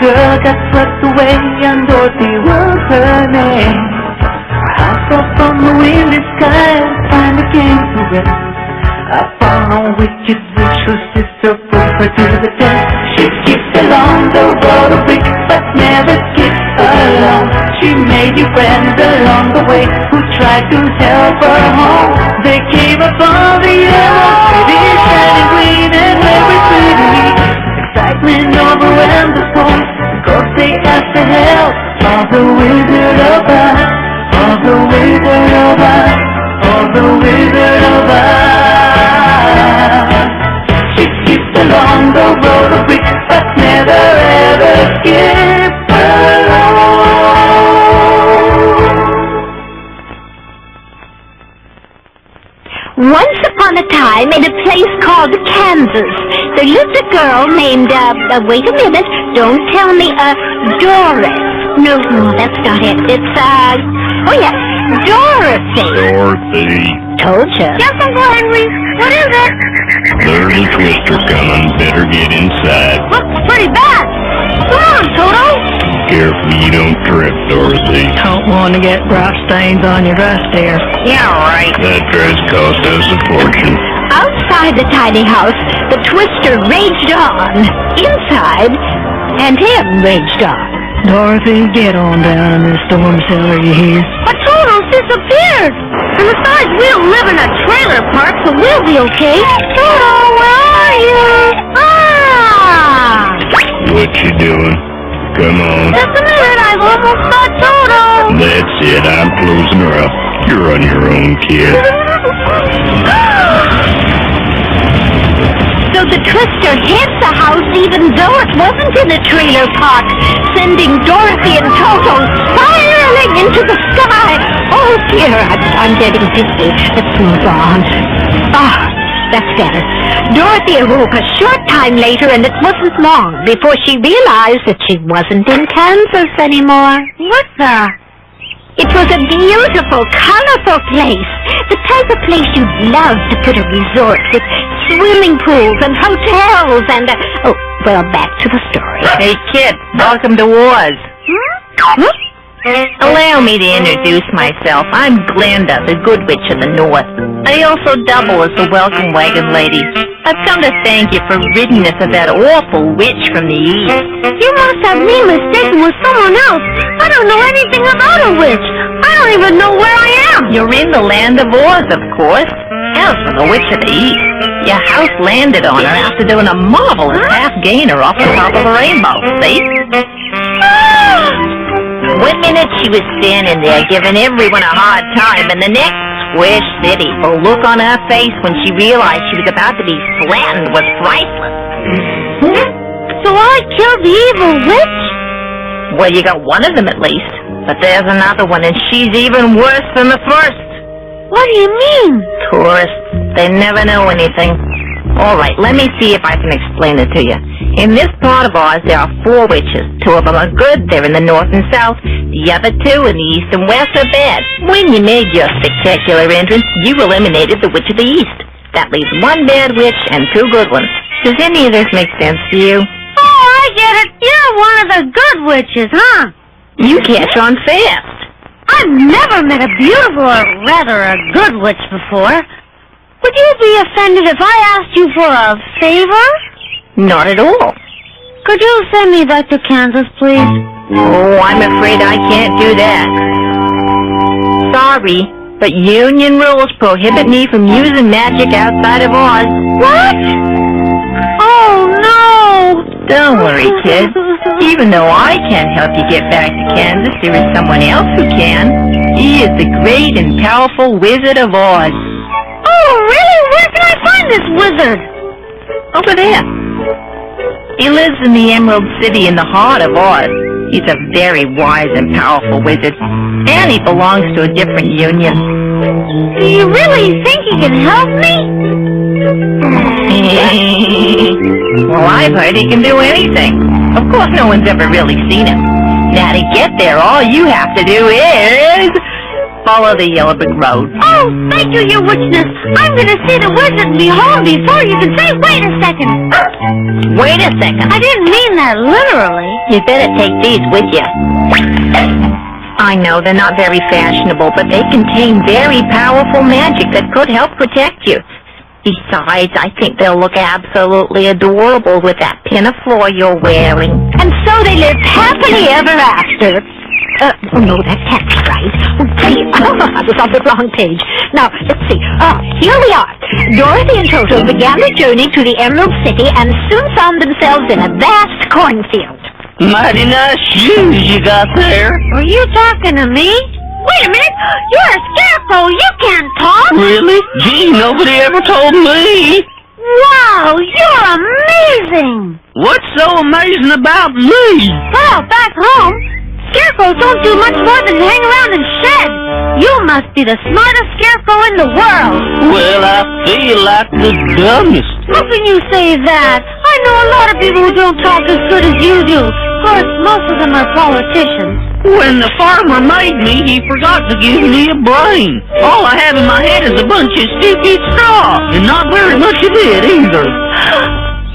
girl got swept away and Dorothy was her name. Her house up on the windy sky and finally came to rest. Upon a wicked witch whose sister put her to the test. She skipped along the road of bricks but never skipped along. She made new friends along the way who tried to help her home. They came upon the yellow city, shining green and very pretty. Excitement overwhelmed the storm, cause they asked for help of the Wizard of Oz, of the Wizard of Oz, of the Wizard of Oz. She skipped along the road of bricks but never ever skipped along. Once upon a time, in a place called Kansas, there lived a girl named, wait a minute, don't tell me, Doris. No, that's not it. It's, oh yeah, Dorothy. Dorothy. Told you. Yes, Uncle Henry. What is it? There's a twister coming. Better get inside. Looks pretty bad. Come on, Toto. Careful you don't trip, Dorothy. Don't want to get brush stains on your dress, dear. Yeah, right. That dress cost us a fortune. Outside the tiny house, the twister raged on. Inside, and him raged on. Dorothy, get on down in this storm cellar, you hear? But Toto's disappeared. And besides, we don't live in a trailer park, so we'll be okay. Toto, where are you? Ah! What you doing? Come on. Just a minute, I've almost got Toto. That's it. I'm closing her up. You're on your own, kid. So the twister hit the house even though it wasn't in a trailer park, sending Dorothy and Toto spiraling into the sky. Oh dear, I'm getting dizzy. Let's move on. Ah, that's better. Dorothy awoke a short time later, and it wasn't long before she realized that she wasn't in Kansas anymore. What the? It was a beautiful, colorful place. The type of place you'd love to put a resort with swimming pools and hotels and, oh, well, back to the story. Hey, kid, welcome to Oz. Huh? Allow me to introduce myself. I'm Glenda, the Good Witch of the North. I also double as the welcome wagon lady. I've come to thank you for ridding us of that awful witch from the East. You must have me mistaken with someone else. I don't know anything about a witch. I don't even know where I am. You're in the land of Oz, of course. As for the Witch of the East, your house landed on her after doing a marvelous half-gainer off the top of a rainbow, see? One minute she was standing there giving everyone a hard time, and the next, Squish City, the look on her face when she realized she was about to be flattened was priceless. So I killed the evil witch? Well, you got one of them at least, but there's another one, and she's even worse than the first. What do you mean? Tourists, they never know anything. All right, let me see if I can explain it to you. In this part of Oz, there are 4 witches. 2 of them are good, they're in the north and south. The other 2 in the east and west are bad. When you made your spectacular entrance, you eliminated the Witch of the East. That leaves 1 bad witch and 2 good ones. Does any of this make sense to you? Oh, I get it. You're one of the good witches, huh? You catch on fast. I've never met a beautiful, or rather a good witch before. Would you be offended if I asked you for a favor? Not at all. Could you send me back to Kansas, please? Oh, I'm afraid I can't do that. Sorry, but union rules prohibit me from using magic outside of Oz. What? Oh, no! Don't worry, kid. Even though I can't help you get back to Kansas, there is someone else who can. He is the great and powerful Wizard of Oz. Oh, really? Where can I find this wizard? Over there. He lives in the Emerald City in the heart of Oz. He's a very wise and powerful wizard, and he belongs to a different union. Do you really think he can help me? Well, I've heard he can do anything. Of course, no one's ever really seen him. Now, to get there, all you have to do is follow the yellow brick road. Oh, thank you, your witchness. I'm gonna see the wizard and be home before you can say, wait a second. Wait a second. I didn't mean that literally. You better take these with you. I know they're not very fashionable, but they contain very powerful magic that could help protect you. Besides, I think they'll look absolutely adorable with that pin of floor you're wearing. And so they lived happily ever after. Oh, no, that can't be right. See, I was on the wrong page. Now, let's see. Here we are. Dorothy and Toto began their journey to the Emerald City and soon found themselves in a vast cornfield. Mighty nice shoes you got there. Are you talking to me? Wait a minute. You're a scarecrow. You can't talk. Really? Gee, nobody ever told me. Wow, you're amazing. What's so amazing about me? Well, back home, scarecrows don't do much more than hang around and shed. You must be the smartest scarecrow in the world. Well, I feel like the dumbest. How can you say that? I know a lot of people who don't talk as good as you do. Of course, most of them are politicians. When the farmer made me, he forgot to give me a brain. All I have in my head is a bunch of sticky straw, and not very much of it either.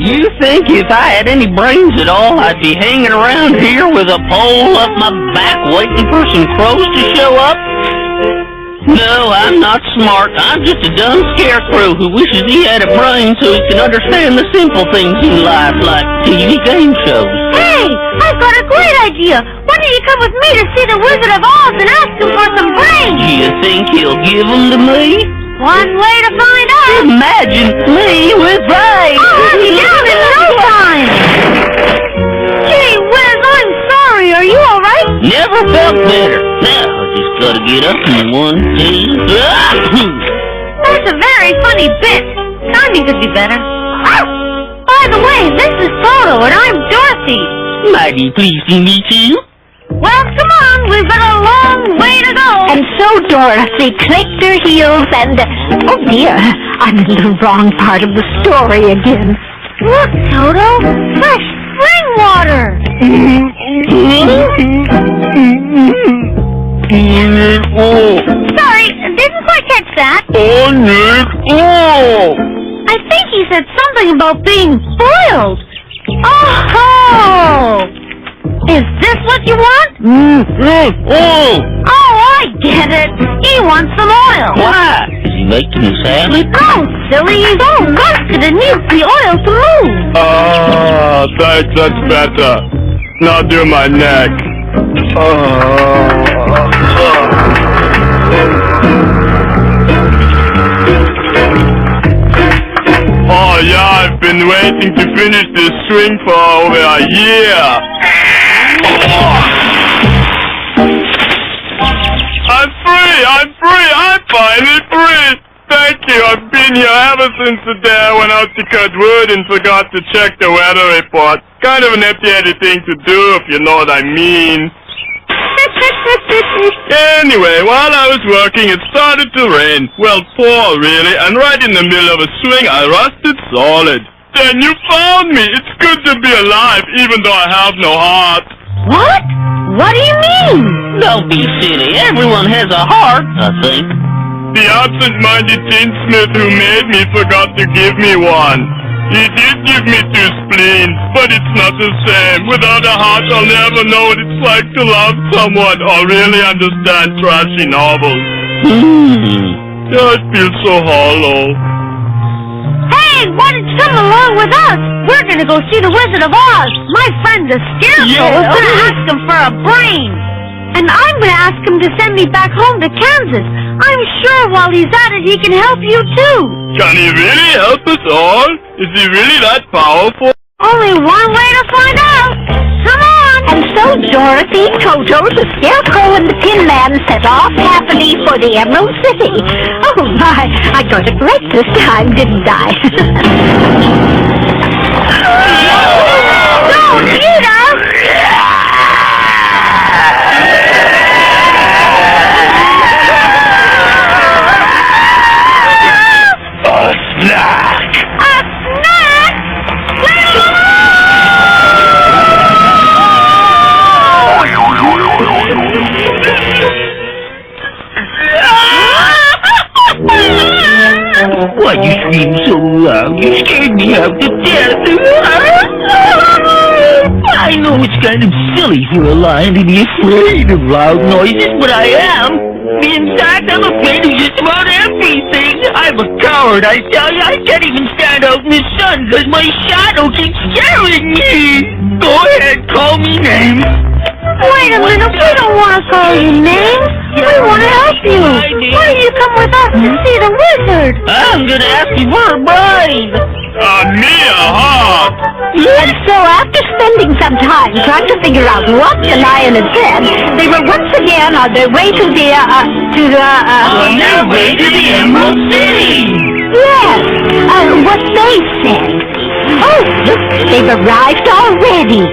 You think if I had any brains at all, I'd be hanging around here with a pole up my back waiting for some crows to show up? No, I'm not smart. I'm just a dumb scarecrow who wishes he had a brain so he can understand the simple things in life, like TV game shows. Hey, I've got a great idea. Why don't you come with me to see the Wizard of Oz and ask him for some brains? Do you think he'll give them to me? One way to find out. Imagine me with brains! I'll have you down in no time. Gee whiz, I'm sorry. Are you all right? Never felt better. Now, I just gotta get up in 1, 2, That's a very funny bit. Timing could be better. By the way, this is Toto, and I'm Dorothy. Mighty pleased to meet you. Well, come on. We've got a long way to go. And so Dorothy clicked her heels and... oh, dear. I'm in the wrong part of the story again. Look, Toto. Fresh spring water. Sorry, didn't quite catch that. I think he said something about being spoiled. Oh! Is this what you want? Oh, I get it. He wants some oil. Why? Is he making a salad? Oh, silly, he's all rusted and needs the oil to move. Thanks, that's better. Now do my neck. Oh yeah, I've been waiting to finish this swing for over a year. I'm free, I'm finally free. Thank you, I've been here ever since the day I went out to cut wood and forgot to check the weather report. Kind of an empty-headed thing to do, if you know what I mean. Anyway, while I was working, it started to rain. Well, pour, really, and right in the middle of a swing, I rusted solid. Then you found me. It's good to be alive, even though I have no heart. What? What do you mean? Don't be silly. Everyone has a heart, I think. The absent-minded tinsmith who made me forgot to give me one. He did give me 2 spleens, but it's not the same. Without a heart, I'll never know what it's like to love someone or really understand trashy novels. I feel so hollow. Hey, why don't you come along with us? We're gonna go see the Wizard of Oz. My friend the Scarecrow is gonna ask him for a brain. And I'm gonna ask him to send me back home to Kansas. I'm sure while he's at it, he can help you too. Can he really help us all? Is he really that powerful? Only one way to find out. Come on. And so Dorothy, Toto, the Scarecrow, and the Tin Man set off happily for the Emerald City. Oh my, I got it right this time, didn't I? No, Peter! A snack! A snack? loud. You scared me half to death. I know it's kind of silly for a lion to be afraid of loud noises, but I am. In fact, I'm afraid of just about everything. I'm a coward, I tell you. I can't even stand out in the sun because my shadow keeps scaring me. Go ahead, call me names. Wait a minute, we don't want to call you names. We want to help you. Why don't you come with us to see the wizard? I'm gonna ask you for a bribe. Mia, huh? And so after spending some time trying to figure out what the lion had said, they were once again on their way to the, On their way to the Emerald City. yes, what they said. Oh, look, they've arrived already.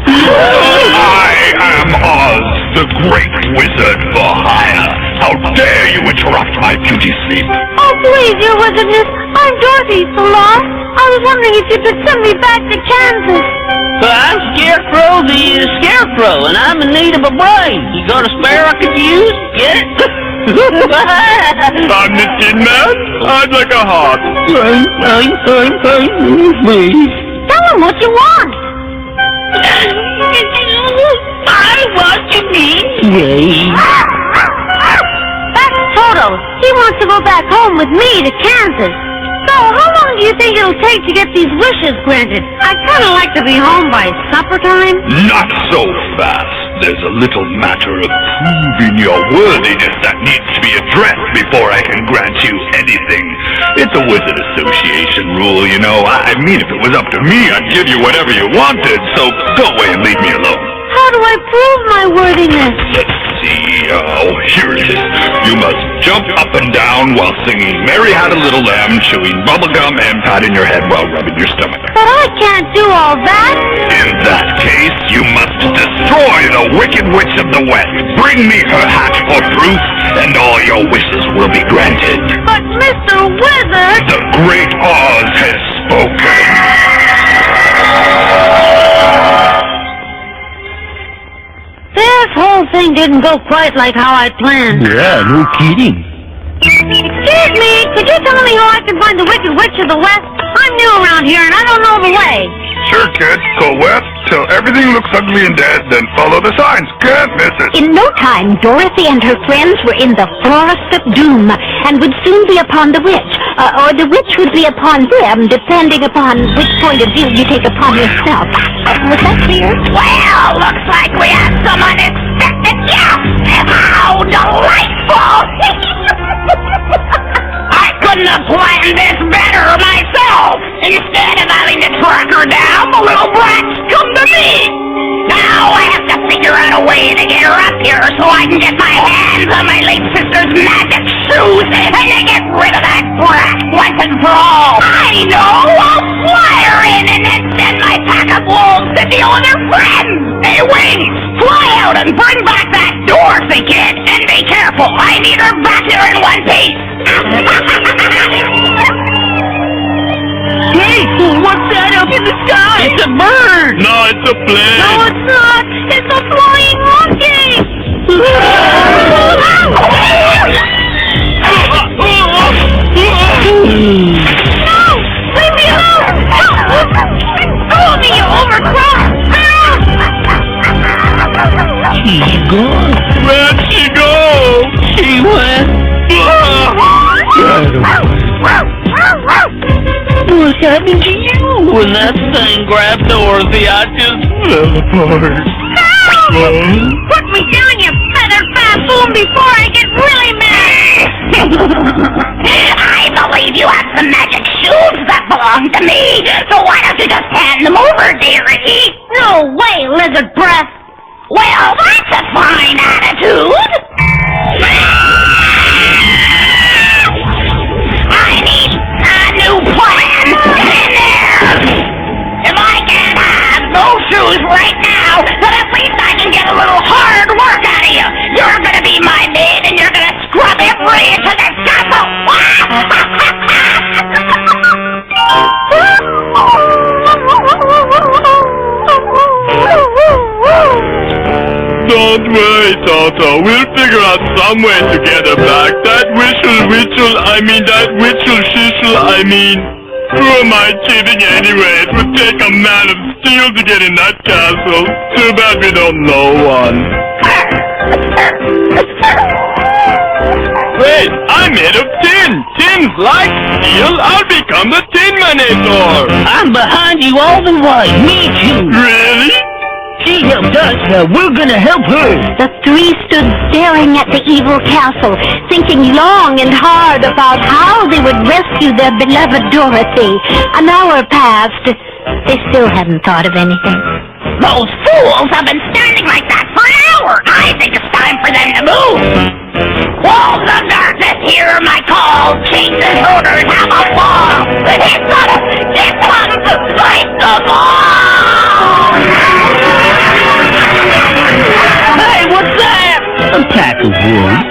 I am Oz, the great wizard for hire. How dare you interrupt my beauty sleep? Oh, please, your wizardness. I'm Dorothy, the lost. I was wondering if you could send me back to Kansas. I'm Scarecrow the Scarecrow, and I'm in need of a brain. You got a spare I could use? Get it? I'm the Tin Man. I'd like a heart. Fine, please. Tell him what you want. I want to be brave. That's Toto. He wants to go back home with me to Kansas. So, how long do you think it'll take to get these wishes granted? I'd kind of like to be home by supper time. Not so fast. There's a little matter of proving your worthiness that needs to be addressed before I can grant you anything. It's a Wizard Association rule, you know. I mean, if it was up to me, I'd give you whatever you wanted, so go away and leave me alone. How do I prove my worthiness? Let's see. Oh, here it is. You must jump up and down while singing Mary Had a Little Lamb, chewing bubblegum, and patting your head while rubbing your stomach. But I can't do all that. In that case, you must destroy the Wicked Witch of the West. Bring me her hat for proof, and all your wishes will be granted. But Mr. Wizard... The Great Oz has spoken. This whole thing didn't go quite like how I planned. Yeah, no kidding. Excuse me, could you tell me how I can find the Wicked Witch of the West? I'm new around here and I don't know the way. Sure, kid. Go west till everything looks ugly and dead, then follow the signs. Can't miss it. In no time, Dorothy and her friends were in the Forest of Doom and would soon be upon the witch. Or the witch would be upon them, depending upon which point of view you take upon yourself. Was that clear? Well, looks like we have some unexpected guests. How delightful! I couldn't have planned this better myself. Instead of having to track her down, the little brat's come to me. Now I have to figure out a way to get her up here so I can get my hands on my late sister's magic shoes and to get rid of that brat once and for all. I know! I'll fly her in and then send my pack of wolves to deal with her friends. Hey, Wings, fly out and bring back that Dorothy kid. And be careful, I need her back here in one piece. Hey, what's that up in the sky? It's a bird. No, it's a plane. No, it's not. It's a flying monkey. No! Leave me alone! Go me, you overcrowd! She's gone. Where'd she go? She went. What happened to you? When that thing grabbed Dorothy, I just fell apart. Put me down, you feathered baboon, before I get really mad! I believe you have some magic shoes that belong to me, so why don't you just hand them over, dearie? No way, lizard breath! Well, that's a fine attitude. I need a new plan. Get in there. If I can't have those shoes right now, then at least I can get a little hard work out of you. You're gonna be my maid, and you're gonna scrub every inch of this castle. worry, Toto. We'll figure out some way to get her back. That witchel, who am I kidding anyway? It would take a man of steel to get in that castle. Too bad we don't know one. Wait, I'm made of tin. Tin's like steel. I'll become the Tin Manator. I'm behind you all the way. Me too. Really? She helped us, now we're gonna help her. The three stood staring at the evil castle, thinking long and hard about how they would rescue their beloved Dorothy. An hour passed. They still hadn't thought of anything. Those fools have been standing like that for an hour. I think it's time for them to move. Walls of darkness, hear my call. Jesus, orders, have a fall. It's on, fight them all. Hey, what's that? A pack of wolves.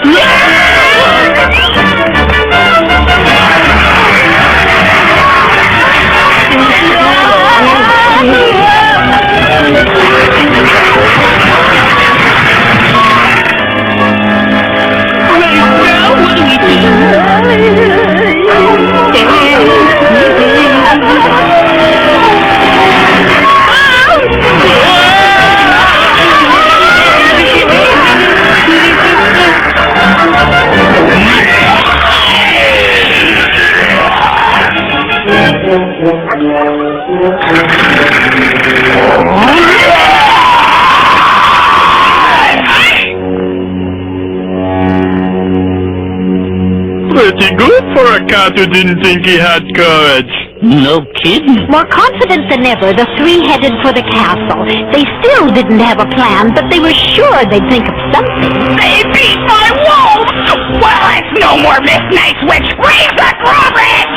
Pretty good for a cat who didn't think he had courage. No kidding. More confident than ever, the three headed for the castle. They still didn't have a plan, but they were sure they'd think of something. They beat my wolves! Well, it's no more Miss Nice Witch. Raise the drawbridge!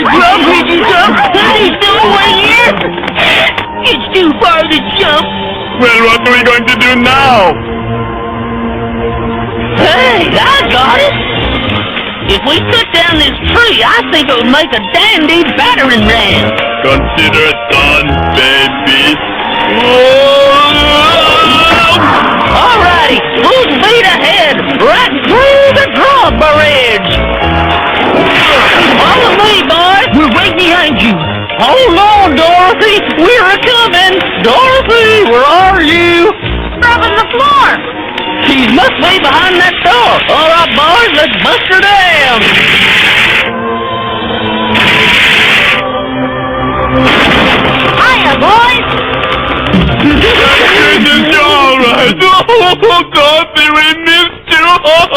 Drawbridge is up! He's still away here! It's too far to jump! Well, what are we going to do now? Hey, I got it! If we cut down this tree, I think it would make a dandy battering ram. Consider it done, baby. Alrighty, full speed ahead, right through the drawbridge. Follow me, boys. We're right behind you. Hold on, Dorothy. We're a-coming. Dorothy, where are you? Up on the floor. She must be behind that door. All right, boys, let's bust her down. Hiya, boys. It's all right. Oh, Dorothy, we missed you. Oh,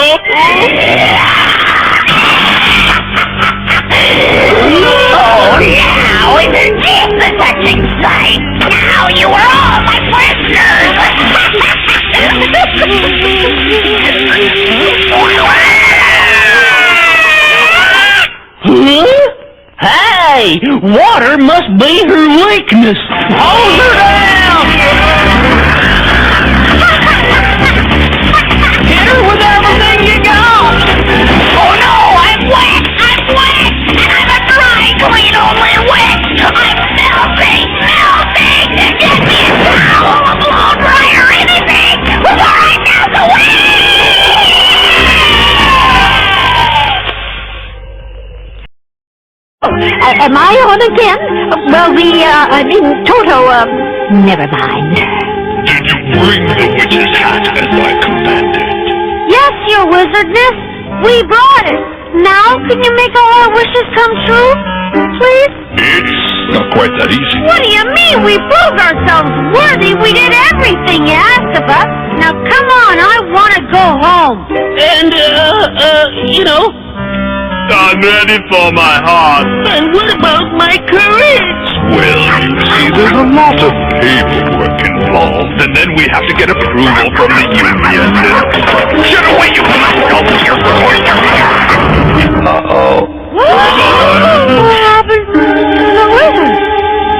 now isn't this a touching sight? Now you are all my prisoners! Huh? Hey, water must be her weakness. Hold her down! Hit her with everything you got! Oh no, I'm wet! And I'm a dry, clean, only wet! I'm melting! Get me a towel, a blow dryer, anything, before I melt away! Am I on again? Well, Toto, never mind. Did you bring the witch's hat as I commanded? Yes, your wizardness. We brought it. Now, can you make all our wishes come true? Please? It's not quite that easy. What do you mean? We proved ourselves worthy. We did everything you asked of us. Now, come on. I want to go home. And, I'm ready for my heart. and what about my courage? Well, you see, there's a lot of paperwork involved, and then we have to get approval from the union. Get away, you rascal! Uh-oh. What happened to the wizard?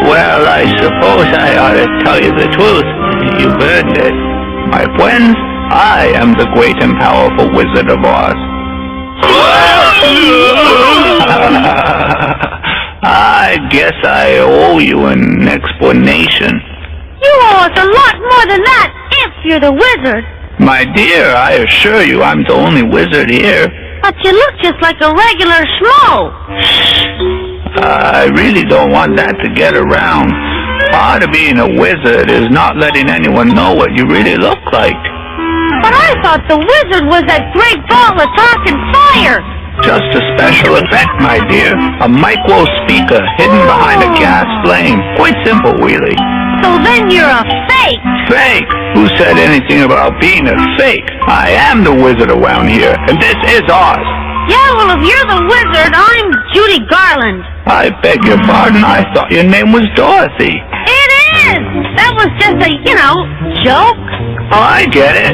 Well, I suppose I ought to tell you the truth. You've earned it. My friends, I am the great and powerful Wizard of Oz. I guess I owe you an explanation. You owe us a lot more than that, if you're the wizard. My dear, I assure you I'm the only wizard here. But you look just like a regular schmo. I really don't want that to get around. Part of being a wizard is not letting anyone know what you really look like. But I thought the wizard was that great ball of talking fire. Just a special effect, my dear. A micro speaker hidden behind a gas flame. Quite simple, really. So then you're a fake. Fake? Who said anything about being a fake? I am the wizard around here, and this is Oz. Yeah, well, if you're the wizard, I'm Judy Garland. I beg your pardon, I thought your name was Dorothy. It is! That was just a, joke. Oh, I get it.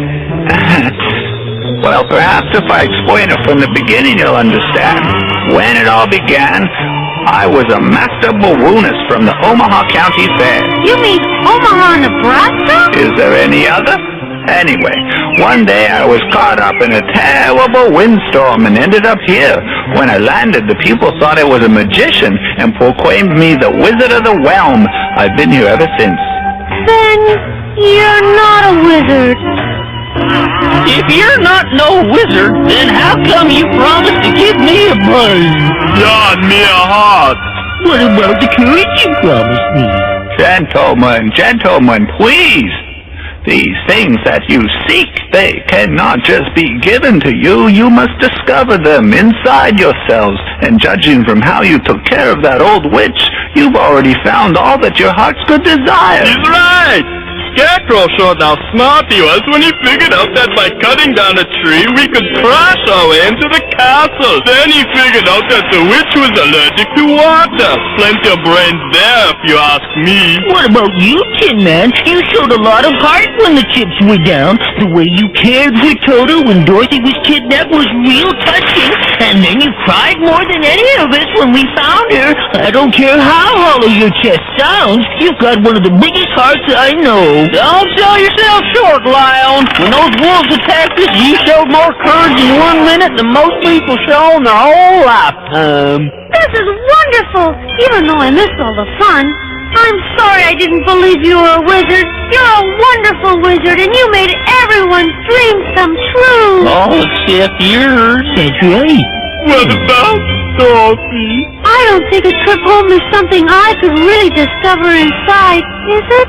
Well, perhaps if I explain it from the beginning, you'll understand. When it all began, I was a master balloonist from the Omaha County Fair. You mean Omaha, Nebraska? Is there any other? Anyway, one day I was caught up in a terrible windstorm and ended up here. When I landed, the people thought I was a magician and proclaimed me the Wizard of the Realm. I've been here ever since. Then you're not a wizard. If you're not no wizard, then how come you promised to give me a brain? Yeah, and me a heart. What about the courage you promised me? Gentlemen, please. These things that you seek, they cannot just be given to you. You must discover them inside yourselves. And judging from how you took care of that old witch, you've already found all that your hearts could desire. He's right. Scarecrow showed how smart he was when he figured out that by cutting down a tree, we could crash our way into the castle. Then he figured out that the witch was allergic to water. Plenty of brains there, if you ask me. What about you, Tin Man? You showed a lot of heart when the chips were down. The way you cared for Toto when Dorothy was kidnapped was real touching. And then you cried more than any of us when we found her. I don't care how hollow your chest sounds. You've got one of the biggest hearts I know. Don't sell yourself short, Lion. When those wolves attacked us, you showed more courage in 1 minute than most people show in their whole lifetime. This is wonderful, even though I missed all the fun. I'm sorry I didn't believe you were a wizard. You're a wonderful wizard, and you made everyone's dreams come true. All except yours. That's right. What about Dorothy? I don't think a trip home is something I could really discover inside, is it?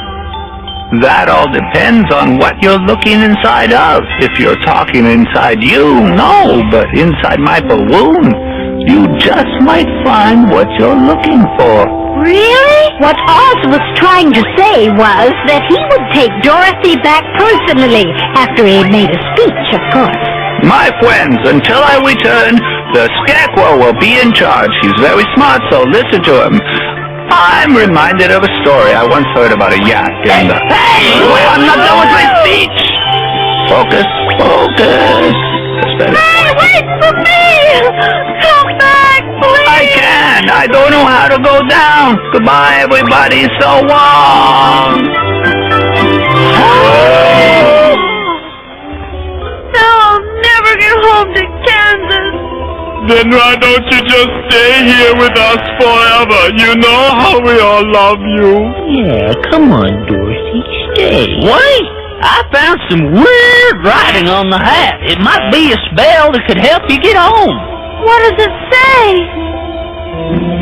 That all depends on what you're looking inside of. If you're talking inside you, no, but inside my balloon, you just might find what you're looking for. Really? What Oz was trying to say was that he would take Dorothy back personally after he had made a speech, of course. My friends, until I return, the Scarecrow will be in charge. He's very smart, so listen to him. I'm reminded of a story I once heard about a yak and Hey! Wait, I'm not done with my speech! Focus. That's better. Hey, wait for me! Come back, please! I can! I don't know how to go down! Goodbye, everybody, so long! Now I'll never get home to Kansas! Then why don't you just stay here with us forever? You know how we all love you. Yeah, come on, Dorothy. Stay. Wait! I found some weird writing on the hat. It might be a spell that could help you get home. What does it say?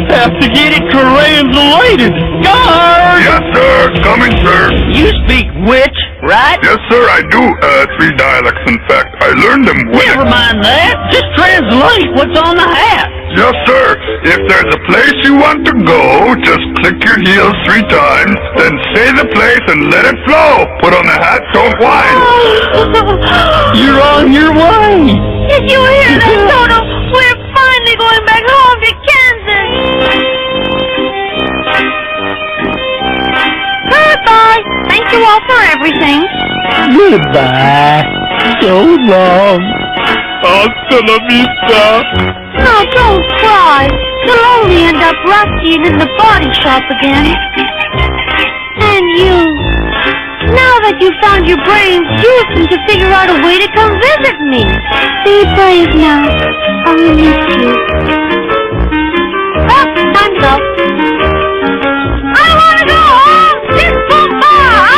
Have to get it translated. Guard! Yes, sir. Coming, sir. You speak witch, right? Yes, sir, I do. 3 dialects, in fact. I learned them when... Never mind that. Just translate what's on the hat. Yes, sir. If there's a place you want to go, just click your heels 3 times, then say the place and let it flow. Put on the hat, don't whine. You're on your way. Did you hear that, Toto? We're finally going back home to Kansas! Goodbye! Thank you all for everything. Goodbye. So long. Hasta la vista. No, don't cry. You'll only end up rusty and in the body shop again. And you. Now that you've found your brains, use them to figure out a way to come visit me. Be brave now. I'll miss you. Oh, time's up. I want to go home! This so far!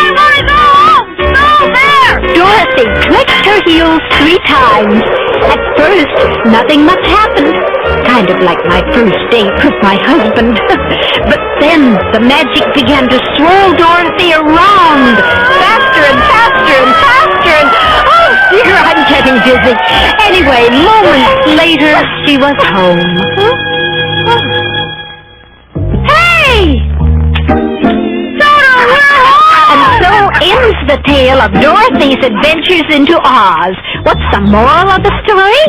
heels 3 times. At first, nothing much happened. Kind of like my first date with my husband. But then the magic began to swirl Dorothy around. Faster and faster and faster and... Oh, dear, I'm getting dizzy. Anyway, moments later, she was home. Hey! And so ends the tale of Dorothy's adventures into Oz. What's the moral of the story?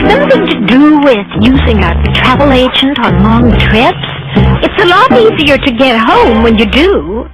Something to do with using a travel agent on long trips. It's a lot easier to get home when you do.